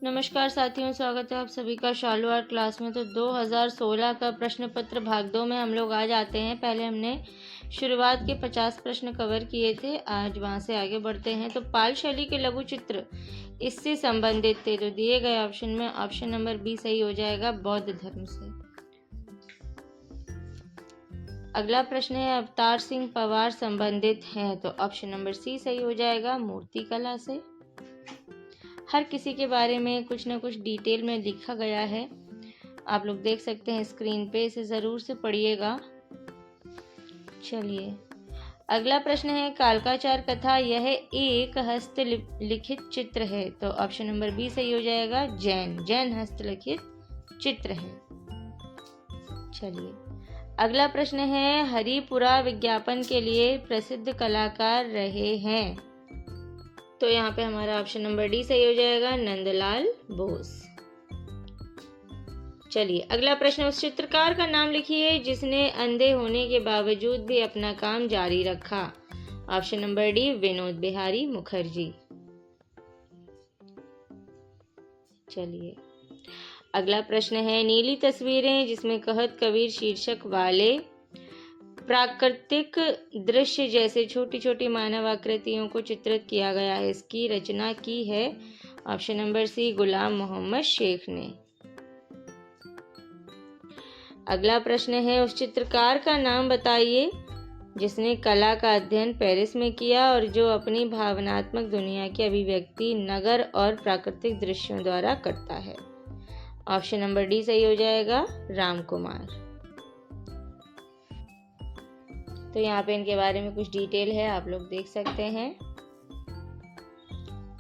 नमस्कार साथियों, स्वागत है आप सभी का शालू आर्ट क्लास में। तो 2016 का प्रश्न पत्र भाग 2 में हम लोग आज आते हैं। पहले हमने शुरुआत के 50 प्रश्न कवर किए थे, आज वहां से आगे बढ़ते हैं। तो पाल शैली के लघु चित्र इससे संबंधित थे, तो दिए गए ऑप्शन में ऑप्शन नंबर बी सही हो जाएगा, बौद्ध धर्म से। अगला प्रश्न है अवतार सिंह पवार संबंधित हैं, तो ऑप्शन नंबर सी सही हो जाएगा, मूर्ति कला से। हर किसी के बारे में कुछ ना कुछ डिटेल में लिखा गया है, आप लोग देख सकते हैं स्क्रीन पे, इसे ज़रूर से पढ़िएगा। चलिए अगला प्रश्न है कालकाचार कथा यह एक हस्तलिखित चित्र है, तो ऑप्शन नंबर बी सही हो जाएगा, जैन हस्तलिखित चित्र है। चलिए अगला प्रश्न है हरिपुरा विज्ञापन के लिए प्रसिद्ध कलाकार रहे हैं, तो यहाँ पे हमारा ऑप्शन नंबर डी सही हो जाएगा, नंदलाल बोस। चलिए अगला प्रश्न उस चित्रकार का नाम लिखिए जिसने अंधे होने के बावजूद भी अपना काम जारी रखा, option number D Vinod Bihari Mukherjee. चलिए अगला प्रश्न है नीली तस्वीरें जिसमें कहत कबीर शीर्षक वाले प्राकृतिक दृश्य जैसे छोटी छोटी मानव आकृतियों को चित्रित किया गया है, इसकी रचना की है, ऑप्शन नंबर सी गुलाम मोहम्मद शेख ने। अगला प्रश्न है उस चित्रकार का नाम बताइए जिसने कला का अध्ययन पेरिस में किया और जो अपनी भावनात्मक दुनिया की अभिव्यक्ति नगर और प्राकृतिक दृश्यों द्वारा करता है, ऑप्शन नंबर डी सही हो जाएगा, राम कुमार। तो यहाँ पे इनके बारे में कुछ डिटेल है, आप लोग देख सकते हैं।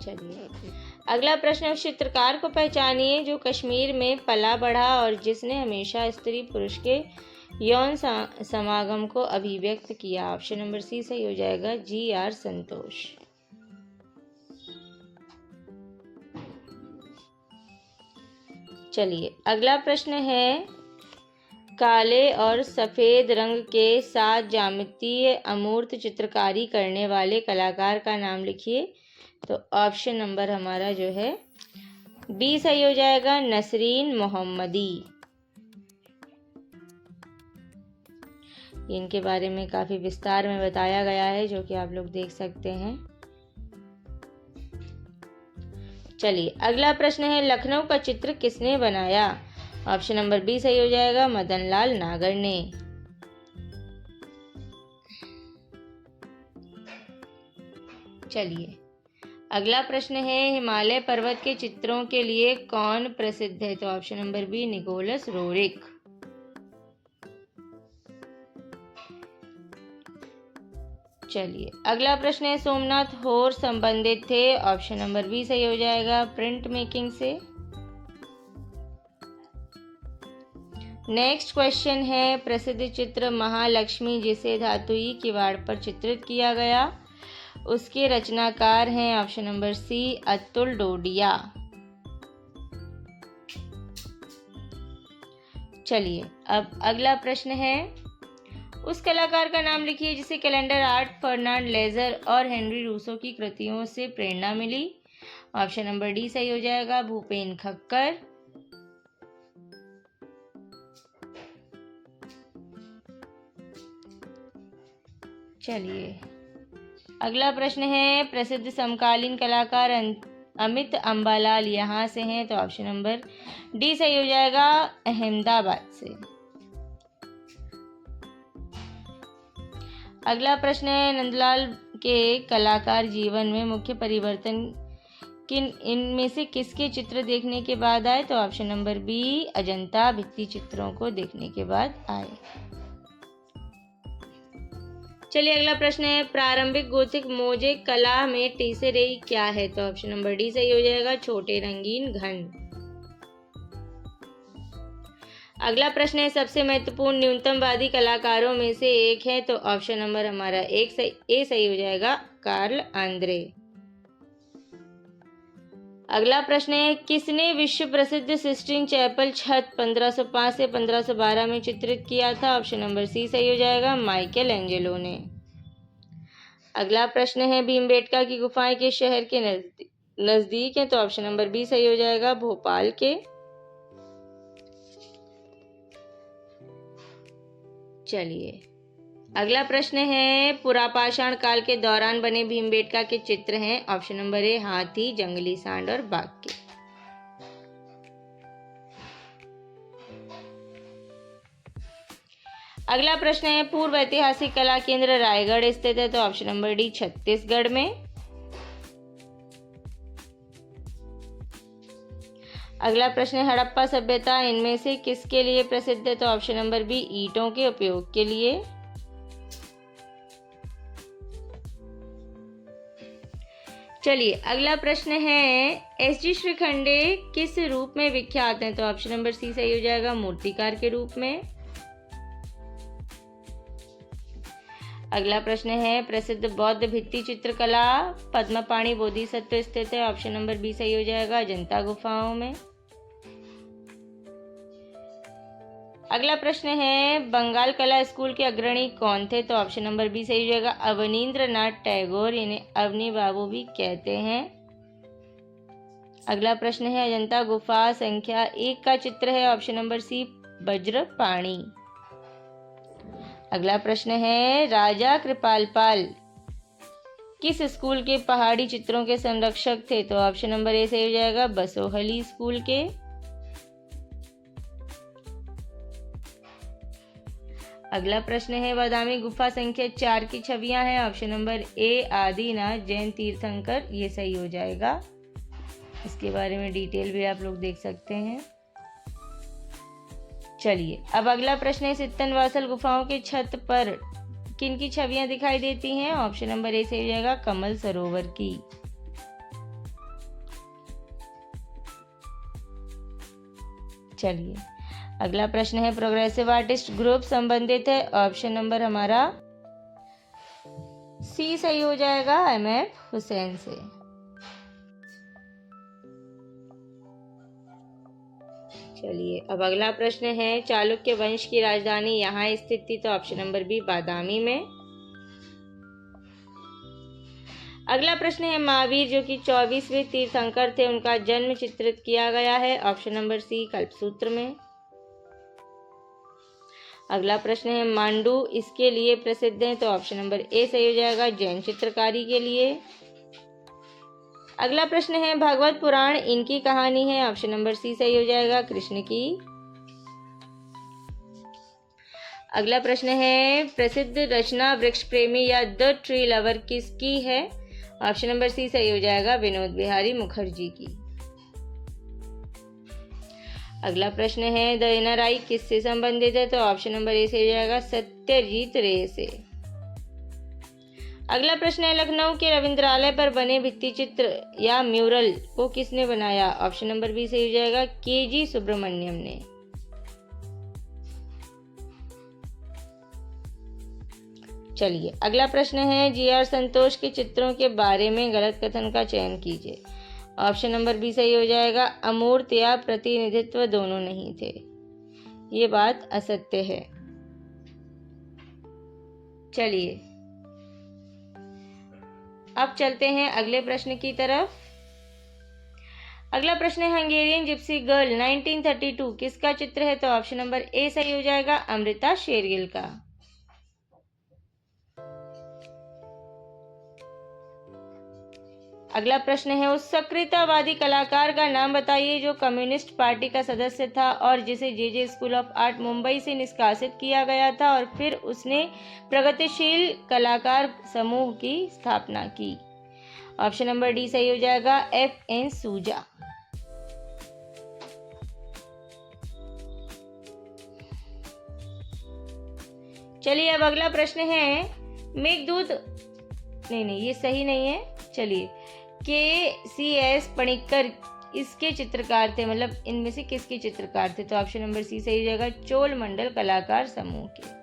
चलिए अगला प्रश्न उस चित्रकार को पहचानिए जो कश्मीर में पला बढ़ा और जिसने हमेशा स्त्री पुरुष के यौन समागम को अभिव्यक्त किया, ऑप्शन नंबर सी सही हो जाएगा, जी.आर. संतोष। चलिए अगला प्रश्न है काले और सफ़ेद रंग के साथ ज्यामितीय अमूर्त चित्रकारी करने वाले कलाकार का नाम लिखिए, तो ऑप्शन नंबर हमारा जो है बी सही हो जाएगा, नसरीन मोहम्मदी। इनके बारे में काफ़ी विस्तार में बताया गया है, जो कि आप लोग देख सकते हैं। चलिए अगला प्रश्न है लखनऊ का चित्र किसने बनाया, ऑप्शन नंबर बी सही हो जाएगा, मदनलाल नागर ने। चलिए अगला प्रश्न है हिमालय पर्वत के चित्रों के लिए कौन प्रसिद्ध है, तो option number B Nicholas Roerich. चलिए अगला प्रश्न है सोमनाथ होर संबंधित थे, ऑप्शन नंबर बी सही हो जाएगा, प्रिंट मेकिंग से। नेक्स्ट क्वेश्चन है प्रसिद्ध चित्र महालक्ष्मी जिसे धातुई किवाड़ पर चित्रित किया गया, उसके रचनाकार हैं, option number C Atul Dodiya. चलिए अब अगला प्रश्न है उस कलाकार का नाम लिखिए जिसे कैलेंडर आर्ट, फर्नांड लेजर और हेनरी रूसो की कृतियों से प्रेरणा मिली, ऑप्शन नंबर डी सही हो जाएगा, भूपेन खक्कर। चलिए अगला प्रश्न है प्रसिद्ध समकालीन कलाकार अमित अंबालाल यहाँ से हैं, तो ऑप्शन नंबर डी सही हो जाएगा, अहमदाबाद से। अगला प्रश्न है नंदलाल के कलाकार जीवन में मुख्य परिवर्तन इनमें से किसके चित्र देखने के बाद आए, तो ऑप्शन नंबर बी अजंता भित्ति चित्रों को देखने के बाद आए। चलिए अगला प्रश्न है प्रारंभिक गोथिक मोज़ेक कला में टेसेरे क्या है, तो ऑप्शन नंबर डी सही हो जाएगा, छोटे रंगीन घन। अगला प्रश्न है सबसे महत्वपूर्ण न्यूनतमवादी कलाकारों में से एक है, तो ऑप्शन नंबर हमारा ए सही हो जाएगा, कार्ल आंद्रे। अगला प्रश्न है किसने विश्व प्रसिद्ध सिस्टीन चैपल छत 1505 से 1512 में चित्रित किया था, ऑप्शन नंबर सी सही हो जाएगा, माइकल एंजेलो ने। अगला प्रश्न है भीमबेटका की गुफाएं किस शहर के नजदीक है तो ऑप्शन नंबर बी सही हो जाएगा, भोपाल के। चलिए अगला प्रश्न है, पुरापाषाण काल के दौरान बने भीमबेटका के चित्र हैं। ऑप्शन नंबर ए हाथी, जंगली सांड और बाघ के। अगला प्रश्न है, पूर्व ऐतिहासिक कला केंद्र रायगढ़ स्थित है तो ऑप्शन नंबर डी छत्तीसगढ़ में। अगला प्रश्न है, हड़प्पा सभ्यता इनमें से किसके लिए प्रसिद्ध है तो ऑप्शन नंबर बी ईंटों के उपयोग के लिए। चलिए अगला प्रश्न है, एस.जी. श्रीखंडे किस रूप में विख्यात हैं तो ऑप्शन नंबर सी सही हो जाएगा, मूर्तिकार के रूप में। अगला प्रश्न है, प्रसिद्ध बौद्ध भित्ति चित्रकला पद्मपाणि बोधिसत्व स्थित है। ऑप्शन नंबर बी सही हो जाएगा, अजंता गुफाओं में। अगला प्रश्न है, बंगाल कला स्कूल के अग्रणी कौन थे तो ऑप्शन नंबर बी सही हो जाएगा, अवनींद्रनाथ टैगोर, इन्हें अवनी बाबू भी कहते हैं। अगला प्रश्न है, अजंता गुफा संख्या 1 का चित्र है। Option number C Vajrapani. अगला प्रश्न है, राजा कृपाल पाल किस स्कूल के पहाड़ी चित्रों के संरक्षक थे तो ऑप्शन नंबर ए सही हो जाएगा, बसोहली स्कूल के। अगला प्रश्न है, बादामी गुफा संख्या 4 की छवियां हैं। Option number A Adinath Jain तीर्थंकर, ये सही हो जाएगा। इसके बारे में डिटेल भी आप लोग देख सकते हैं। चलिए अब अगला प्रश्न है, सित्तनवासल गुफाओं के छत पर किन की छवियां दिखाई देती हैं। ऑप्शन नंबर ए सही हो जाएगा, कमल सरोवर की। चलिए अगला प्रश्न है, प्रोग्रेसिव आर्टिस्ट ग्रुप संबंधित है। ऑप्शन नंबर हमारा सी सही हो जाएगा, MF हुसैन से। चलिए अब अगला प्रश्न है, चालुक्य वंश की राजधानी यहाँ स्थित थी तो ऑप्शन नंबर बी बादामी में। अगला प्रश्न है, महावीर जो कि 24वें तीर्थंकर थे उनका जन्म चित्रित किया गया है। ऑप्शन नंबर सी कल्पसूत्र में। अगला प्रश्न है, मांडू इसके लिए प्रसिद्ध है तो ऑप्शन नंबर ए सही हो जाएगा, जैन चित्रकारी के लिए। अगला प्रश्न है, भागवत पुराण इनकी कहानी है। ऑप्शन नंबर सी सही हो जाएगा, कृष्ण की। अगला प्रश्न है, प्रसिद्ध रचना वृक्ष प्रेमी या द ट्री लवर किसकी है। ऑप्शन नंबर सी सही हो जाएगा, विनोद बिहारी मुखर्जी की। अगला प्रश्न है, द इनर आई किससे संबंधित है तो ऑप्शन नंबर ए सही हो जाएगा, सत्यजीत रे से। अगला प्रश्न है, लखनऊ के रविंद्रालय पर बने भित्ति चित्र या म्यूरल को किसने बनाया। ऑप्शन नंबर बी सही हो जाएगा, KG सुब्रमण्यम ने। चलिए अगला प्रश्न है, GR संतोष के चित्रों के बारे में गलत कथन का चयन कीजिए। ऑप्शन नंबर बी सही हो जाएगा, अमूर्त या प्रतिनिधित्व दोनों नहीं थे, ये बात असत्य है। चलिए अब चलते हैं अगले प्रश्न की तरफ। अगला प्रश्न है, हंगेरियन जिप्सी गर्ल 1932 किसका चित्र है तो ऑप्शन नंबर ए सही हो जाएगा, अमृता शेरगिल का। अगला प्रश्न है, उस सक्रियतावादी कलाकार का नाम बताइए जो कम्युनिस्ट पार्टी का सदस्य था और जिसे JJ school of art Mumbai से निष्कासित किया गया था और फिर उसने प्रगतिशील कलाकार समूह की स्थापना की। ऑप्शन नंबर डी सही हो जाएगा, FN सूजा। चलिए अब अगला प्रश्न है, मेघदूत नहीं ये सही नहीं है। चलिए, KCS पणिक्कर इसके चित्रकार थे, मतलब इनमें से किसके चित्रकार थे तो ऑप्शन नंबर सी सही हो जाएगा, चोल मंडल कलाकार समूह के।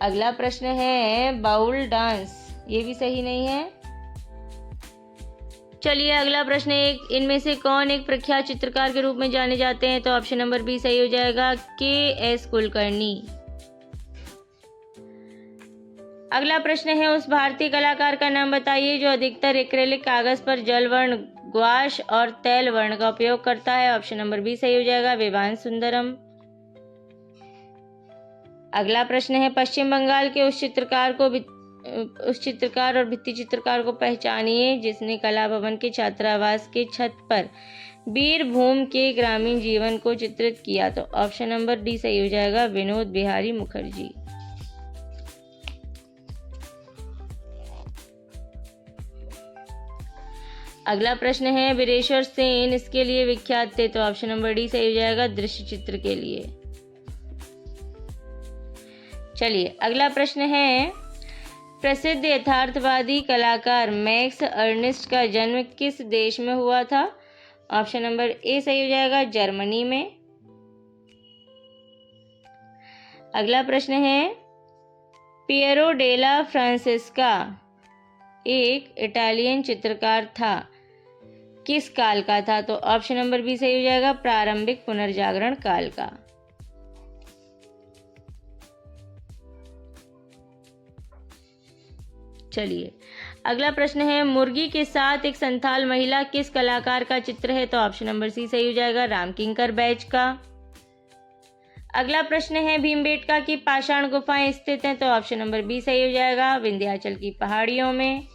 अगला प्रश्न है, बाउल डांस, ये भी सही नहीं है। चलिए अगला प्रश्न है, इनमें से कौन एक प्रख्यात चित्रकार के रूप में जाने जाते हैं तो ऑप्शन नंबर बी सही हो जाएगा, KS कुलकर्णी। अगला प्रश्न है उस भारतीय कलाकार का नाम बताइए जो अधिकतर एक्रेलिक कागज पर जल वर्ण, ग्वाश और तैल वर्ण का उपयोग करता है। ऑप्शन नंबर बी सही हो जाएगा, विवान सुंदरम। अगला प्रश्न है पश्चिम बंगाल के उस चित्रकार और भित्ति चित्रकार को पहचानिए जिसने कला भवन के छात्रावास के छत पर बीरभूम के ग्रामीण जीवन को चित्रित किया। तो ऑप्शन नंबर डी सही हो जाएगा, विनोद बिहारी मुखर्जी। अगला प्रश्न है वीरेश्वर सेन इसके लिए विख्यात थे। तो ऑप्शन नंबर डी सही हो जाएगा, दृश्य चित्र के लिए। चलिए अगला प्रश्न है प्रसिद्ध यथार्थवादी कलाकार मैक्स अर्निस्ट का जन्म किस देश में हुआ था। ऑप्शन नंबर ए सही हो जाएगा, जर्मनी में। अगला प्रश्न है पियरो डेला फ्रांसेस्का एक इटालियन चित्रकार था, किस काल का था। तो ऑप्शन नंबर बी सही हो जाएगा, प्रारंभिक पुनर्जागरण काल का। चलिए अगला प्रश्न है मुर्गी के साथ एक संथाल महिला किस कलाकार का चित्र है। तो ऑप्शन नंबर सी सही हो जाएगा, रामकिंकर बैच का। अगला प्रश्न है भीमबेटका की पाषाण गुफाएं स्थित हैं। तो ऑप्शन नंबर बी सही हो जाएगा, विंध्याचल की पहाड़ियों में।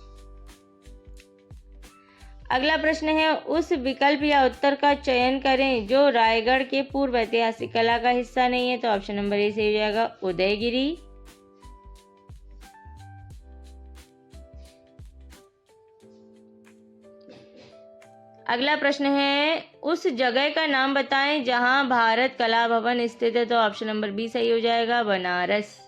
अगला प्रश्न है उस विकल्प या उत्तर का चयन करें जो रायगढ़ के पूर्व ऐतिहासिक कला का हिस्सा नहीं है। तो ऑप्शन नंबर ए सही हो जाएगा, उदयगिरी। अगला प्रश्न है उस जगह का नाम बताएं जहां भारत कला भवन स्थित है। तो ऑप्शन नंबर बी सही हो जाएगा, बनारस।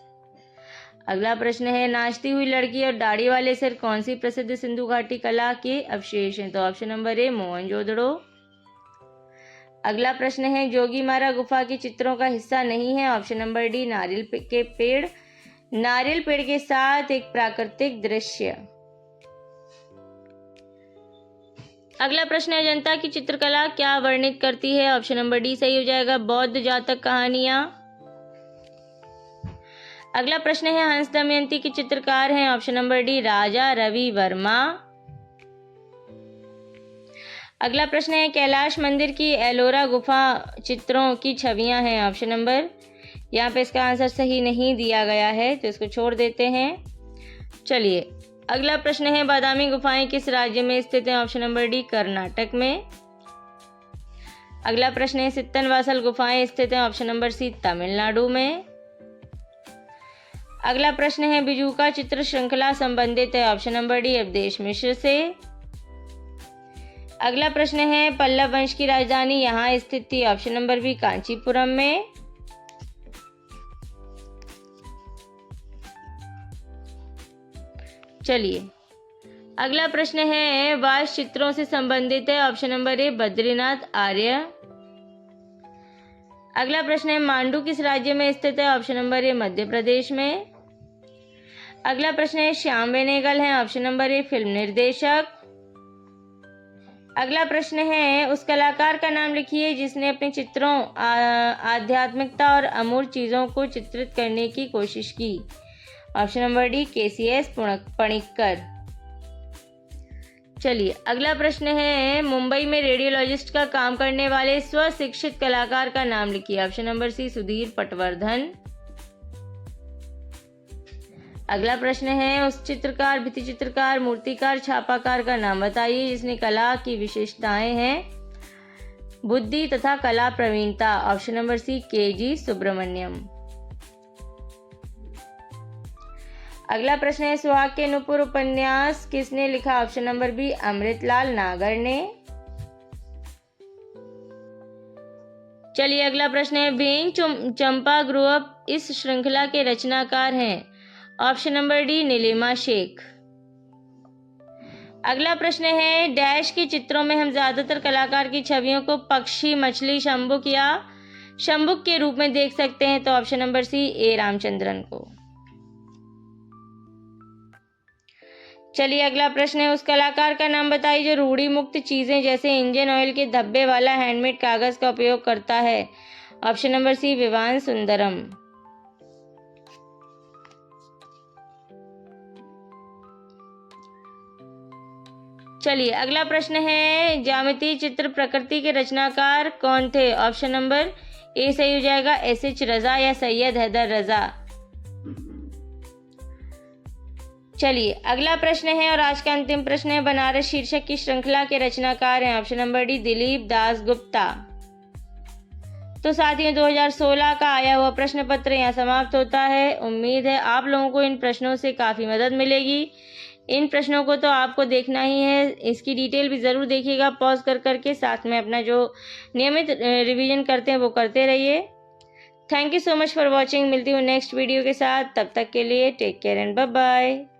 अगला प्रश्न है नाचती हुई लड़की और दाढ़ी वाले सिर कौन सी प्रसिद्ध सिंधु घाटी कला के अवशेष हैं। तो ऑप्शन नंबर ए, मोहनजोदड़ो। अगला प्रश्न है जोगीमारा गुफा के चित्रों का हिस्सा नहीं है। ऑप्शन नंबर डी, नारियल के पेड़, नारियल पेड़ के साथ एक प्राकृतिक दृश्य। अगला प्रश्न है जनता की चित्रकला क्या वर्णित करती है। ऑप्शन नंबर डी सही हो जाएगा, बौद्ध जातक कहानियां। अगला प्रश्न है हंस दमयंती के चित्रकार हैं। Option number D, Raja Ravi Varma. अगला प्रश्न है कैलाश मंदिर की एलोरा गुफा चित्रों की छवियां हैं। ऑप्शन नंबर, यहाँ पे इसका आंसर सही नहीं दिया गया है तो इसको छोड़ देते हैं। चलिए अगला प्रश्न है बादामी गुफाएं किस राज्य में स्थित हैं। ऑप्शन नंबर डी, कर्नाटक में। अगला प्रश्न है सित्तनवासल गुफाएं स्थित हैं। ऑप्शन नंबर सी, तमिलनाडु में। अगला प्रश्न है बिजूका चित्र श्रृंखला संबंधित है। ऑप्शन नंबर डी, अवधेश मिश्र से। अगला प्रश्न है पल्लव वंश की राजधानी यहाँ स्थित थी। ऑप्शन नंबर बी, कांचीपुरम में। चलिए अगला प्रश्न है वास्तु चित्रों से संबंधित है। ऑप्शन नंबर ए, बद्रीनाथ आर्य। अगला प्रश्न है मांडू किस राज्य में स्थित है। Option number A, Madhya Pradesh में। अगला प्रश्न है श्याम बेनेगल है। ऑप्शन नंबर ए, फिल्म निर्देशक। अगला प्रश्न है उस कलाकार का नाम लिखिए जिसने अपने चित्रों आध्यात्मिकता और अमूर्त चीजों को चित्रित करने की कोशिश की। Option number D, KCS Panikkar. चलिए अगला प्रश्न है मुंबई में रेडियोलॉजिस्ट का काम करने वाले स्वशिक्षित कलाकार का नाम लिखिए। Option number C, Sudhir Patwardhan. अगला प्रश्न है उस चित्रकार, भित्ति चित्रकार, मूर्तिकार, छापाकार का नाम बताइए जिसने कला की विशेषताएं हैं बुद्धि तथा कला प्रवीणता। Option number C, K G. Subramaniam. अगला प्रश्न है सुहाग के नुपुर उपन्यास किसने लिखा। ऑप्शन नंबर बी, अमृतलाल नागर ने। चलिए अगला प्रश्न है वेंग चंपा ग्रुप इस श्रृंखला के रचनाकार हैं। Option number D, Nilima Sheikh. अगला प्रश्न है डैश के चित्रों में हम ज्यादातर कलाकार की छवियों को पक्षी, मछली, शंभुक या शंभुक के रूप में देख सकते हैं। तो ऑप्शन नंबर सी, ए रामचंद्रन को। चलिए अगला प्रश्न है उस कलाकार का नाम बताइए जो रूढ़ी मुक्त चीजें जैसे इंजन ऑयल के धब्बे वाला हैंडमेड कागज का उपयोग करता है। Option number C, Vivan Sundaram. चलिए अगला प्रश्न है, ज्यामितीय चित्र प्रकृति के रचनाकार कौन थे? ऑप्शन नंबर ए सही हो जाएगा एस.एच. रजा या सैयद हैदर रजा। चलिए अगला प्रश्न है और आज का अंतिम प्रश्न है, बनारस शीर्षक की श्रृंखला के रचनाकार हैं? Option number D Dilip Das Gupta. तो साथियों 2016 का आया हुआ प्रश्न पत्र यहाँ समाप्त होता है। उम्मीद है आप लोगों को इन प्रश्नों से काफ़ी मदद मिलेगी। इन प्रश्नों को तो आपको देखना ही है, इसकी डिटेल भी ज़रूर देखिएगा पॉज कर करके, साथ में अपना जो नियमित रिवीजन करते हैं वो करते रहिए। Thank you so much for watching. मिलती हूँ नेक्स्ट वीडियो के साथ, तब तक के लिए take care and bye bye.